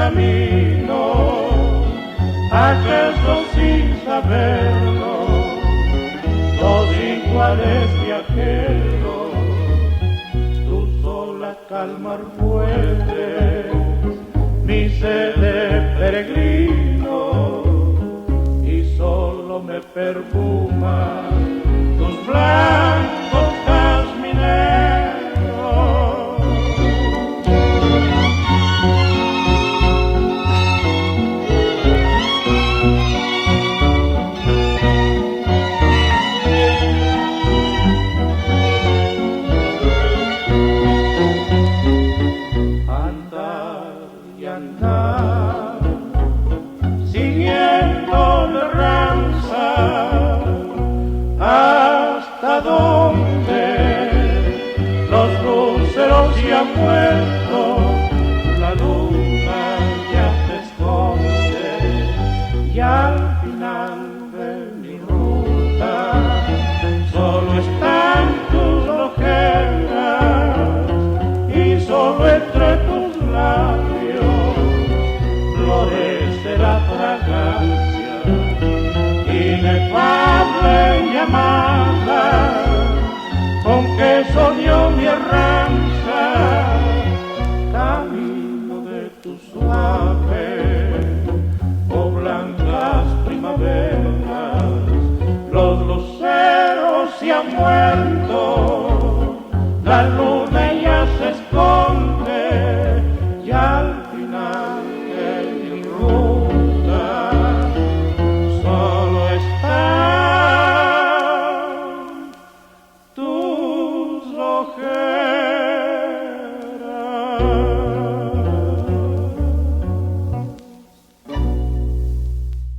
camino, acaso sin saberlo, dos iguales viajeros, tú sola calmar puedes mi sed de peregrino y solo me perfuma tus blancos jazmineros. Andar y andar siguiendo la ranza, hasta donde los luceros ya muertos, la luna ya se esconde y al final de mi ruta solo están tus ojeras y solo entre tus labios florece la fragancia inefable llamada con que soñó mi erranza, camino de tu suave o blancas primaveras. Los luceros se han muerto, la luna ya se esconde y al final de mi ruta solo están tus ojeras.